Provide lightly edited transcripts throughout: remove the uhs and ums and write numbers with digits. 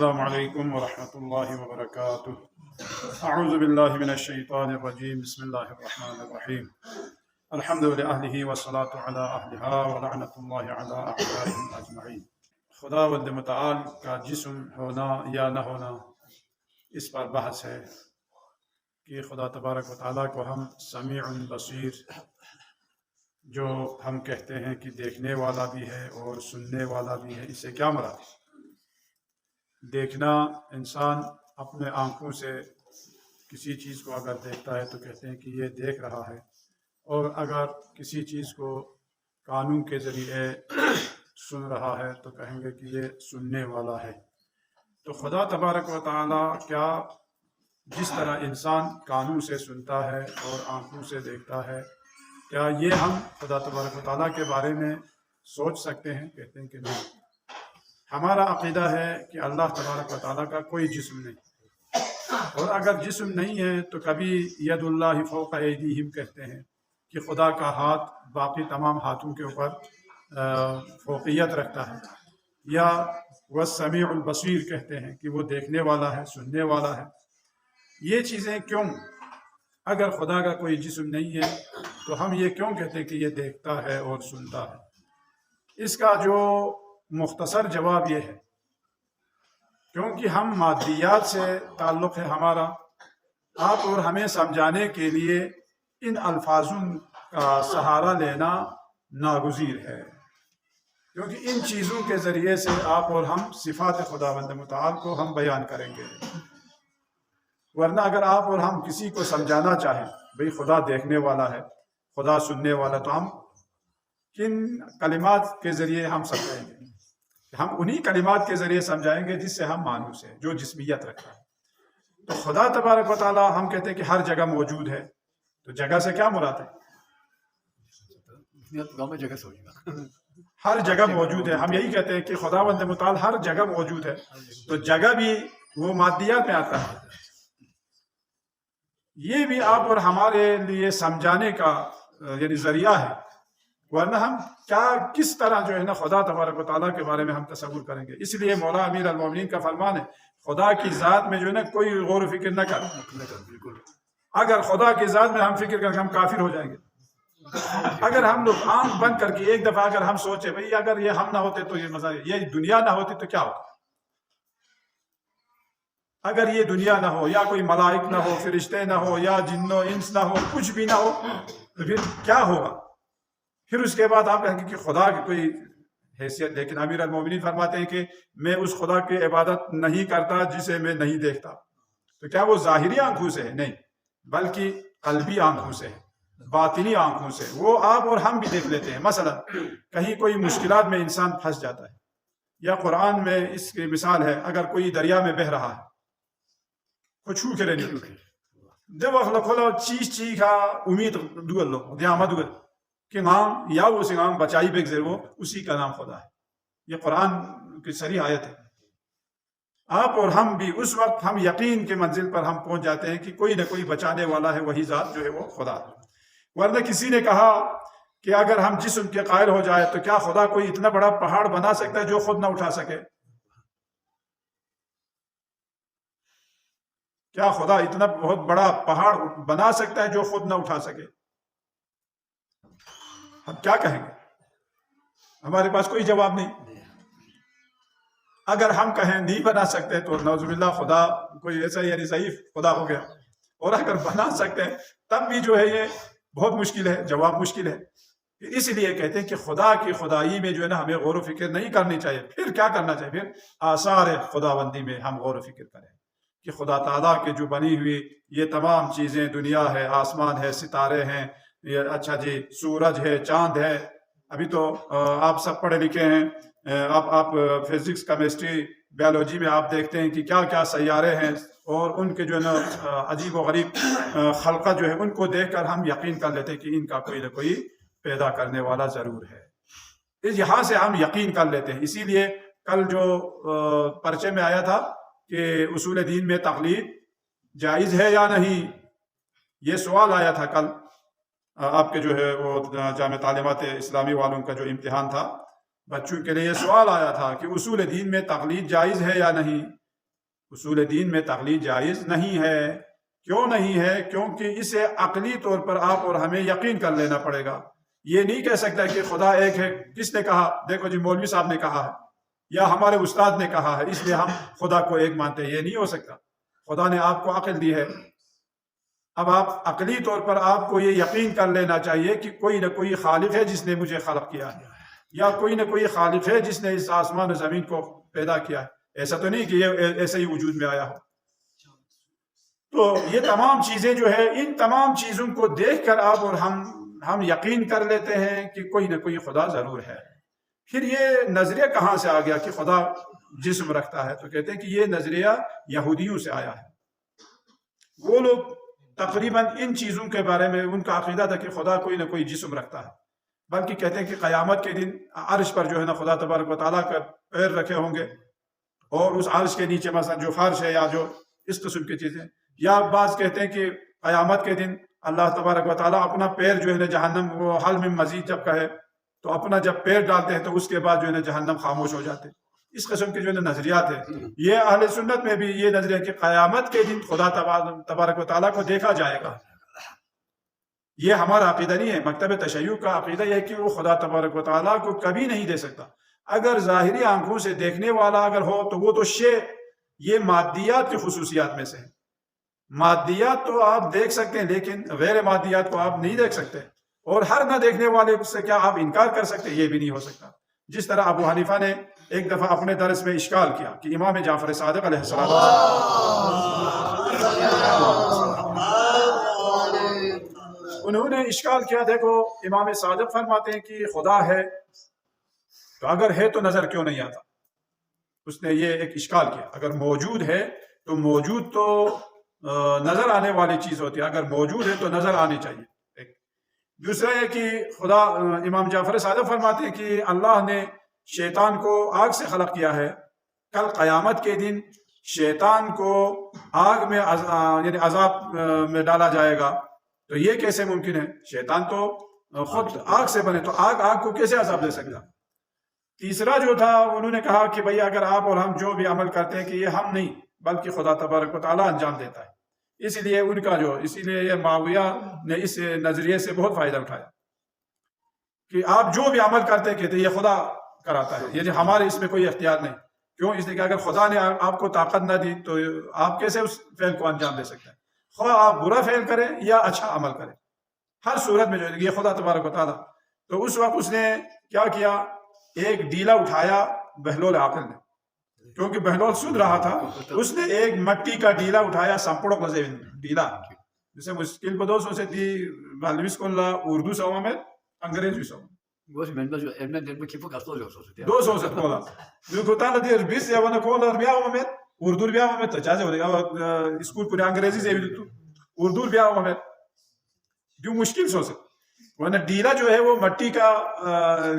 السلام علیکم ورحمۃ اللہ وبرکاتہ۔ اعوذ باللہ من الشیطان الرجیم، بسم اللہ الرحمن الرحیم۔ الحمد للہ والصلاة علی اہلہا ولعنۃ اللہ علی اعدائہم اجمعین۔ خداوند متعال کا جسم ہونا یا نہ ہونا، اس پر بحث ہے کہ خدا تبارک و تعالیٰ کو ہم سمیع بصیر، جو ہم کہتے ہیں کہ دیکھنے والا بھی ہے اور سننے والا بھی ہے، اس سے کیا مراد ہے؟ دیکھنا، انسان اپنے آنکھوں سے کسی چیز کو اگر دیکھتا ہے تو کہتے ہیں کہ یہ دیکھ رہا ہے، اور اگر کسی چیز کو کانوں کے ذریعے سن رہا ہے تو کہیں گے کہ یہ سننے والا ہے۔ تو خدا تبارک و تعالیٰ کیا جس طرح انسان کانوں سے سنتا ہے اور آنکھوں سے دیکھتا ہے، کیا یہ ہم خدا تبارک و تعالیٰ کے بارے میں سوچ سکتے ہیں؟ کہتے ہیں کہ نہیں۔ ہمارا عقیدہ ہے کہ اللہ تبارک و تعالیٰ کا کوئی جسم نہیں، اور اگر جسم نہیں ہے تو کبھی ید اللہ فوق ایدیہم کہتے ہیں کہ خدا کا ہاتھ باقی تمام ہاتھوں کے اوپر فوقیت رکھتا ہے، یا وہ سمیع البصیر کہتے ہیں کہ وہ دیکھنے والا ہے، سننے والا ہے۔ یہ چیزیں کیوں؟ اگر خدا کا کوئی جسم نہیں ہے تو ہم یہ کیوں کہتے ہیں کہ یہ دیکھتا ہے اور سنتا ہے؟ اس کا جو مختصر جواب یہ ہے کیونکہ ہم مادیات سے تعلق ہے ہمارا، آپ اور ہمیں سمجھانے کے لیے ان الفاظوں کا سہارا لینا ناگزیر ہے، کیونکہ ان چیزوں کے ذریعے سے آپ اور ہم صفات خداوند متعال کو ہم بیان کریں گے۔ ورنہ اگر آپ اور ہم کسی کو سمجھانا چاہیں بھئی خدا دیکھنے والا ہے، خدا سننے والا، تو ہم کن کلمات کے ذریعے ہم سمجھائیں گے؟ ہم انہی کلمات کے ذریعے سمجھائیں گے جس سے ہم مانوس ہیں، جو جسمیت رکھتا ہے۔ تو خدا تبارک و تعالیٰ ہم کہتے ہیں کہ ہر جگہ موجود ہے، تو جگہ سے کیا مراد ہے؟ ہر جگہ موجود ہے، ہم یہی کہتے ہیں کہ خداوند متعال ہر جگہ موجود ہے، تو جگہ بھی وہ مادیات میں آتا ہے۔ یہ بھی آپ اور ہمارے لیے سمجھانے کا یعنی ذریعہ ہے، ورنہ ہم کس طرح جو ہے نا خدا تبارک و تعالیٰ کے بارے میں ہم تصور کریں گے؟ اس لیے مولا امیر المومنین کا فرمان ہے خدا کی ذات میں جو ہے نا کوئی غور و فکر نہ کر۔ اگر خدا کی ذات میں ہم فکر کریں ہم کافر ہو جائیں گے۔ اگر ہم لوگ آنکھ بند کر کے ایک دفعہ اگر ہم سوچے بھئی اگر یہ ہم نہ ہوتے تو یہ مزہ، یہ دنیا نہ ہوتی تو کیا ہوتا؟ اگر یہ دنیا نہ ہو، یا کوئی ملائک نہ ہو، فرشتے نہ ہو، یا جن و انس نہ ہو، کچھ بھی نہ ہو، تو پھر کیا ہوگا؟ پھر اس کے بعد آپ کہیں گے کہ خدا کی کوئی حیثیت، لیکن امیر المومنین فرماتے ہیں کہ میں اس خدا کی عبادت نہیں کرتا جسے میں نہیں دیکھتا۔ تو کیا وہ ظاہری آنکھوں سے ہے؟ نہیں، بلکہ قلبی آنکھوں سے ہے، باطنی آنکھوں سے۔ وہ آپ اور ہم بھی دیکھ لیتے ہیں۔ مثلا کہیں کوئی مشکلات میں انسان پھنس جاتا ہے، یا قرآن میں اس کی مثال ہے، اگر کوئی دریا میں بہ رہا ہے، کچھ چھو کے رہنے جب اخلا کھولا چیز چیخا امید دوگل لو دیاما دوگل کہ نام یا وہ سنگام بچائی بیک زیر، وہ اسی کا نام خدا ہے۔ یہ قرآن کی صریح آیت ہے۔ آپ اور ہم بھی اس وقت ہم یقین کے منزل پر ہم پہنچ جاتے ہیں کہ کوئی نہ کوئی بچانے والا ہے، وہی ذات جو ہے وہ خدا ہے۔ ورنہ کسی نے کہا کہ اگر ہم جسم کے قائل ہو جائے تو کیا خدا کوئی اتنا بڑا پہاڑ بنا سکتا ہے جو خود نہ اٹھا سکے؟ کیا خدا اتنا بہت بڑا پہاڑ بنا سکتا ہے جو خود نہ اٹھا سکے؟ ہم کیا کہیں گے؟ ہمارے پاس کوئی جواب نہیں۔ اگر ہم کہیں نہیں بنا سکتے تو نعوذ باللہ خدا کوئی ایسا یعنی ضعیف خدا ہو گیا، اور اگر بنا سکتے ہیں تب بھی جو ہے یہ بہت مشکل ہے، جواب مشکل ہے۔ اس لیے کہتے ہیں کہ خدا کی خدائی میں جو ہے نا ہمیں غور و فکر نہیں کرنی چاہیے۔ پھر کیا کرنا چاہیے؟ پھر آثار خداوندی میں ہم غور و فکر کریں کہ خدا تعالیٰ کے جو بنی ہوئی یہ تمام چیزیں، دنیا ہے، آسمان ہے، ستارے ہیں، یہ اچھا جی سورج ہے، چاند ہے۔ ابھی تو آپ سب پڑھے لکھے ہیں، آپ فزکس، کیمسٹری، بیولوجی میں آپ دیکھتے ہیں کہ کیا کیا سیارے ہیں، اور ان کے جو ہے نا عجیب و غریب خلقہ جو ہے ان کو دیکھ کر ہم یقین کر لیتے ہیں کہ ان کا کوئی نہ کوئی پیدا کرنے والا ضرور ہے۔ اس یہاں سے ہم یقین کر لیتے ہیں۔ اسی لیے کل جو پرچے میں آیا تھا کہ اصول دین میں تقلید جائز ہے یا نہیں، یہ سوال آیا تھا کل آپ کے جو ہے وہ جامع تعلیمات اسلامی والوں کا جو امتحان تھا، بچوں کے لیے یہ سوال آیا تھا کہ اصول دین میں تقلید جائز ہے یا نہیں۔ اصول دین میں تقلید جائز نہیں ہے۔ کیوں نہیں ہے؟ کیونکہ اسے عقلی طور پر آپ اور ہمیں یقین کر لینا پڑے گا۔ یہ نہیں کہہ سکتا کہ خدا ایک ہے، کس نے کہا؟ دیکھو جی مولوی صاحب نے کہا ہے یا ہمارے استاد نے کہا ہے اس لیے ہم خدا کو ایک مانتے ہیں، یہ نہیں ہو سکتا۔ خدا نے آپ کو عقل دی ہے، اب آپ عقلی طور پر آپ کو یہ یقین کر لینا چاہیے کہ کوئی نہ کوئی خالق ہے جس نے مجھے خلق کیا ہے، یا کوئی نہ کوئی خالق ہے جس نے اس آسمان و زمین کو پیدا کیا ہے۔ ایسا تو نہیں کہ یہ ایسے ہی وجود میں آیا ہو۔ تو یہ تمام چیزیں جو ہے، ان تمام چیزوں کو دیکھ کر آپ اور ہم یقین کر لیتے ہیں کہ کوئی نہ کوئی خدا ضرور ہے۔ پھر یہ نظریہ کہاں سے آ گیا کہ خدا جسم رکھتا ہے؟ تو کہتے ہیں کہ یہ نظریہ یہودیوں سے آیا ہے۔ وہ لوگ تقریباً ان چیزوں کے بارے میں ان کا عقیدہ تھا کہ خدا کوئی نہ کوئی جسم رکھتا ہے، بلکہ کہتے ہیں کہ قیامت کے دن عرش پر جو ہے نا خدا تبارک و تعالیٰ کا پیر رکھے ہوں گے، اور اس عرش کے نیچے مثلا جو فرش ہے یا جو اس قسم کی چیزیں، یا بعض کہتے ہیں کہ قیامت کے دن اللہ تبارک و تعالیٰ اپنا پیر جو ہے نا جہنم، وہ حل میں مزید جب کہے تو اپنا جب پیر ڈالتے ہیں تو اس کے بعد جو ہے نا جہنم خاموش ہو جاتے ہیں۔ اس قسم کے جو ہے نا نظریات ہیں۔ یہ اہل سنت میں بھی یہ نظریہ کہ قیامت کے دن خدا تبارک و تعالیٰ کو دیکھا جائے گا۔ یہ ہمارا عقیدہ نہیں ہے، مکتب تشیع کا عقیدہ یہ ہے کہ وہ خدا تبارک و تعالیٰ کو کبھی نہیں دے سکتا۔ اگر ظاہری آنکھوں سے دیکھنے والا اگر ہو تو وہ تو شے، یہ مادیات کی خصوصیات میں سے ہے۔ مادیات تو آپ دیکھ سکتے ہیں لیکن غیر مادیات کو آپ نہیں دیکھ سکتے، اور ہر نہ دیکھنے والے سے کیا آپ انکار کر سکتے؟ یہ بھی نہیں ہو سکتا۔ جس طرح ابو حنیفہ نے ایک دفعہ اپنے درس میں اشکال کیا کہ امام جعفر صادق علیہ السلام، انہوں نے اشکال کیا، دیکھو امام صادق فرماتے ہیں کہ خدا ہے، تو اگر ہے تو نظر کیوں نہیں آتا؟ اس نے یہ ایک اشکال کیا، اگر موجود ہے تو موجود تو نظر آنے والی چیز ہوتی ہے، اگر موجود ہے تو نظر آنی چاہیے۔ ایک دوسرا ہے کہ خدا، امام جعفر صادق فرماتے ہیں کہ اللہ نے شیطان کو آگ سے خلق کیا ہے، کل قیامت کے دن شیطان کو آگ میں یعنی عذاب میں ڈالا جائے گا، تو یہ کیسے ممکن ہے؟ شیطان تو خود آگ سے بنے، تو آگ کو کیسے عذاب دے سکتا؟ تیسرا جو تھا انہوں نے کہا کہ بھئی اگر آپ اور ہم جو بھی عمل کرتے ہیں کہ یہ ہم نہیں بلکہ خدا تبارک و تعالیٰ انجام دیتا ہے، اسی لیے ان کا اسی لیے یہ معاویہ نے اس نظریے سے بہت فائدہ اٹھایا کہ آپ جو بھی عمل کرتے کہتے یہ خدا کراتا ہے، یعنی ہمارے اس میں کوئی اختیار نہیں۔ کیوں؟ اس لیے کہ اگر خدا نے آپ کو طاقت نہ دی تو آپ کیسے اس فعل کو انجام دے سکتے ہیں؟ خواہ آپ برا فعل کریں یا اچھا عمل کریں، ہر صورت میں جو ہے یہ خدا تبارک و تعالیٰ۔ تو اس وقت اس نے کیا کیا؟ ایک ڈیلا اٹھایا بہلول عاقل نے، کیونکہ بہلول سن رہا تھا، اس نے ایک مٹی کا ڈیلا اٹھایا، سمپڑوں کا ڈیلا، جسے مشکل بدوسوں سے دی بالویس کو اردو سوا میں انگریزی سوا دو سو سے کولا جو تالا دیر بیس یا ونه کولا بیاو میں اردو بیاو میں تو چاہے ہوگا اسکول پورے انگریزی سے بھی تو اردو بیاو میں جو مشکل سو سے ورنہ ڈیلا جو ہے وہ مٹی کا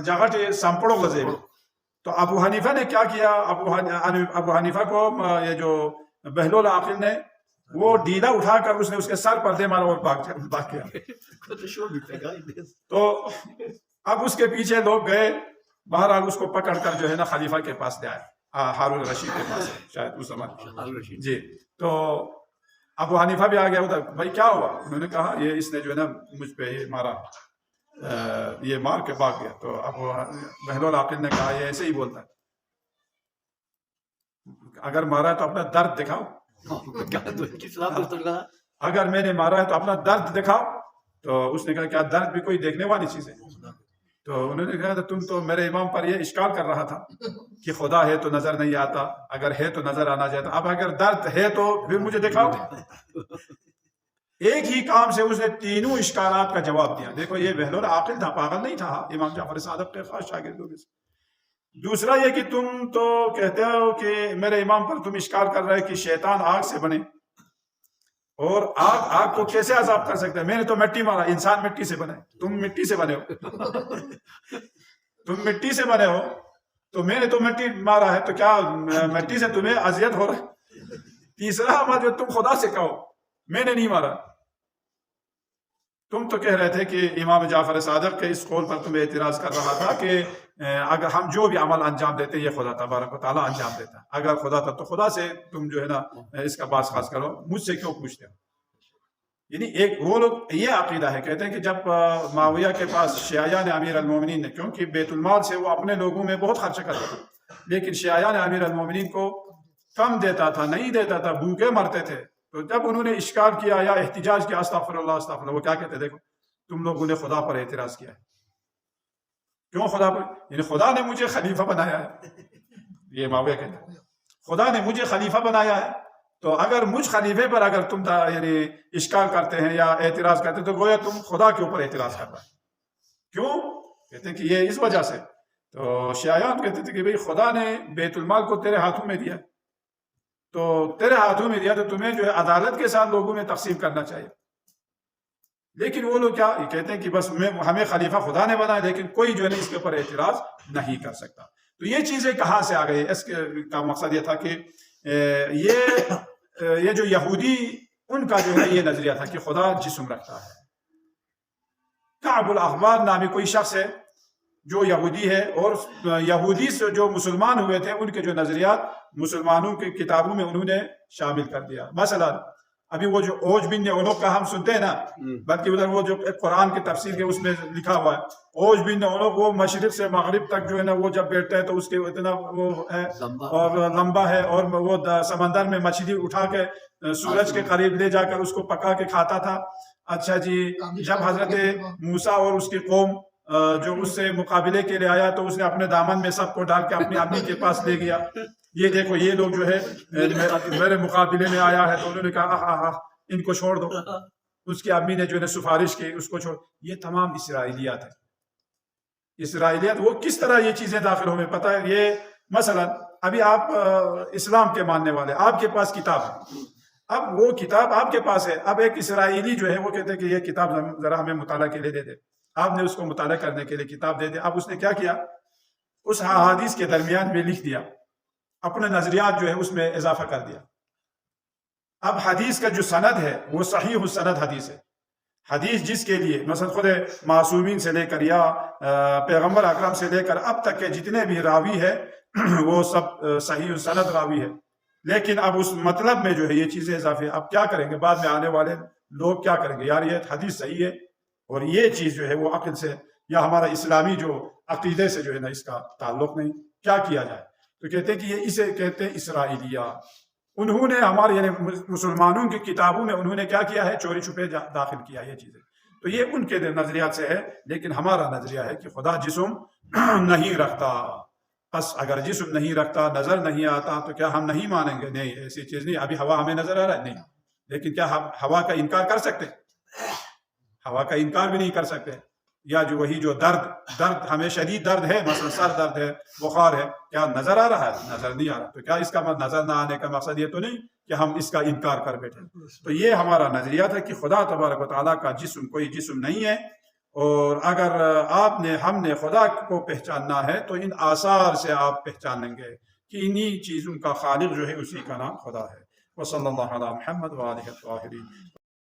جگہ سمپڑوں کا زیب۔ تو ابو حنیفہ نے کیا کیا؟ ابو حنیفہ کو یہ جو بہلول عاقل نے وہ ڈیلا اٹھا کر اس نے اس کے سر پر دے مارا اور بھاگ گیا۔ تو اب اس کے پیچھے لوگ گئے، بہرحال اس کو پکڑ کر جو ہے نا خلیفہ کے پاس لے آئے، ہارون رشید کے پاس شاید اس زمانے جی۔ تو ابو حنیفہ بھی آ گیا ادھر، بھائی کیا ہوا؟ انہوں نے کہا یہ اس نے جو ہے نا مجھ پہ یہ مارا، یہ مار کے بھاگ گیا۔ تو ابو بہلول عاقل نے کہا یہ ایسے ہی بولتا ہے، اگر مارا ہے تو اپنا درد دکھاؤ، اگر میں نے مارا ہے تو اپنا درد دکھاؤ۔ تو اس نے کہا کیا درد بھی کوئی دیکھنے والی چیز ہے؟ تو انہوں نے کہا تم تو میرے امام پر یہ اشکال کر رہا تھا کہ خدا ہے تو نظر نہیں آتا، اگر ہے تو نظر آنا چاہتا، اب اگر درد ہے تو پھر مجھے دکھاؤ۔ ایک ہی کام سے اس نے تینوں اشکالات کا جواب دیا۔ دیکھو یہ بہلول عاقل تھا، پاگل نہیں تھا، امام جعفر صادق کے خاص شاگردوں میں سے۔ دوسرا یہ کہ تم تو کہتے ہو کہ میرے امام پر تم اشکال کر رہے کہ شیطان آگ سے بنے، اور آگ کو کیسے عذاب کر سکتے ہیں؟ میں نے تو مٹی مارا، انسان مٹی سے بنے، تم مٹی سے بنے ہو، تم مٹی سے بنے ہو، تو میں نے تو مٹی مارا ہے، تو کیا مٹی سے تمہیں اذیت ہو رہا ہے؟ تیسرا عمل جو تم خدا سے کہو میں نے نہیں مارا۔ تم تو کہہ رہے تھے کہ امام جعفر صادق کے اس قول پر تم اعتراض کر رہا تھا کہ اگر ہم جو بھی عمل انجام دیتے ہیں یہ خدا تبارک و تعالیٰ انجام دیتا ہے. اگر خدا تھا تو خدا سے تم جو ہے نا اس کا باس خاص کرو، مجھ سے کیوں پوچھتے ہو؟ یعنی ایک وہ لوگ یہ عقیدہ ہے، کہتے ہیں کہ جب معاویہ کے پاس شیعیان امیر المومنین نے، کیونکہ بیت المال سے وہ اپنے لوگوں میں بہت خرچ کرتا تھا، لیکن شیعیان امیر المومنین کو کم دیتا تھا، نہیں دیتا تھا، بھوکے مرتے تھے. تو جب انہوں نے اشکال کیا یا احتجاج کیا، استغفر اللہ استغفر اللہ، وہ کیا کہتے ہیں؟ دیکھو تم لوگوں نے خدا پر اعتراض کیا ہے. کیوں خدا پر؟ یعنی خدا نے مجھے خلیفہ بنایا ہے. یہ معاویہ کہتے ہیں خدا نے مجھے خلیفہ بنایا ہے، تو اگر مجھ خلیفے پر اگر تم یعنی اشکال کرتے ہیں یا اعتراض کرتے ہیں تو گویا تم خدا کے اوپر اعتراض کر رہے ہیں. کیوں؟ کہتے ہیں کہ یہ اس وجہ سے. تو شیعیان کہتے تھے کہ بھئی خدا نے بیت المال کو تیرے ہاتھوں میں دیا، تو تیرے ہاتھوں میں دیا تو تمہیں جو ہے عدالت کے ساتھ لوگوں میں تقسیم کرنا چاہیے. لیکن وہ لوگ کیا کہتے ہیں کہ بس ہمیں خلیفہ خدا نے بنایا، لیکن کوئی جو ہے اس کے اوپر اعتراض نہیں کر سکتا. تو یہ چیزیں کہاں سے آ گئی؟ اس کا مقصد یہ تھا کہ یہ جو یہودی ان کا جو ہے یہ نظریہ تھا کہ خدا جسم رکھتا ہے. کعب الاحبار نامی کوئی شخص ہے جو یہودی ہے، اور یہودی سے جو مسلمان ہوئے تھے ان کے جو نظریات مسلمانوں کی کتابوں میں انہوں نے شامل کر دیا. مثلا ابھی وہ جو اوج بن اونوک کا ہم سنتے ہیں نا، بلکہ ادھر وہ جو قرآن کی تفسیر کے اس میں لکھا ہوا ہے، اوج بن اونوک وہ مشرق سے مغرب تک جو ہے نا وہ جب بیٹھتا ہے تو اس کے اتنا وہ ہے اور لمبا ہے، اور وہ سمندر میں مچھلی اٹھا کے سورج کے قریب لے جا کر اس کو پکا کے کھاتا تھا. اچھا جی، جب حضرت موسیٰ اور اس کی قوم جو اس سے مقابلے کے لیے آیا تو اس نے اپنے دامن میں سب کو ڈال کے اپنی امی کے پاس لے گیا. یہ دیکھو یہ لوگ جو ہے میرے مقابلے میں آیا ہے، تو انہوں نے کہا ان کو چھوڑ دو. اس کی امی نے جو ہے سفارش کی اس کو چھوڑ. یہ تمام اسرائیلیات ہے. اسرائیلیات وہ کس طرح یہ چیزیں داخل ہو، میں پتہ ہے. یہ مثلا ابھی آپ اسلام کے ماننے والے، آپ کے پاس کتاب ہے، اب وہ کتاب آپ کے پاس ہے، اب ایک اسرائیلی جو ہے وہ کہتے ہیں کہ یہ کتاب ذرا ہمیں مطالعہ کے لیے دے دے. آپ نے اس کو مطالعہ کرنے کے لیے کتاب دے دے. اب اس نے کیا کیا؟ اس احادیث کے درمیان میں لکھ دیا، اپنے نظریات جو ہے اس میں اضافہ کر دیا. اب حدیث کا جو سند ہے وہ صحیح السند حدیث ہے. حدیث جس کے لیے مثلا خود معصومین سے لے کر یا پیغمبر اکرم سے لے کر اب تک کے جتنے بھی راوی ہے وہ سب صحیح السند راوی ہے، لیکن اب اس مطلب میں جو ہے یہ چیزیں اضافی ہے. اب کیا کریں گے بعد میں آنے والے لوگ؟ کیا کریں گے؟ یار یہ حدیث صحیح ہے اور یہ چیز جو ہے وہ عقل سے یا ہمارا اسلامی جو عقیدے سے جو ہے نا اس کا تعلق نہیں، کیا کیا جائے؟ تو کہتے ہیں کہ یہ اسے کہتے ہیں اسرائیلیہ. انہوں نے ہمارے یعنی مسلمانوں کی کتابوں میں انہوں نے کیا کیا ہے؟ چوری چھپے داخل کیا یہ چیزیں. تو یہ ان کے نظریات سے ہے، لیکن ہمارا نظریہ ہے کہ خدا جسم نہیں رکھتا. بس اگر جسم نہیں رکھتا، نظر نہیں آتا، تو کیا ہم نہیں مانیں گے؟ نہیں، ایسی چیز نہیں. ابھی ہوا ہمیں نظر آ رہا ہے نہیں، لیکن کیا ہم ہوا کا انکار کر سکتے؟ ہوا کا انکار بھی نہیں کر سکتے. یا جو وہی جو درد ہمیں شدید درد ہے، مثلا سر درد ہے، بخار ہے، کیا نظر آ رہا ہے؟ نظر نہیں آ رہا. تو کیا اس کا نظر نہ آنے کا مقصد یہ تو نہیں کہ ہم اس کا انکار کر بیٹھے. تو یہ ہمارا نظریہ تھا کہ خدا تبارک و تعالیٰ کا جسم کوئی جسم نہیں ہے. اور اگر ہم نے خدا کو پہچاننا ہے تو ان آثار سے آپ پہچان لیں گے کہ انہی چیزوں کا خالق جو ہے اسی کا نام خدا ہے. وصلی اللہ علی محمد وآلہ الطاہرین.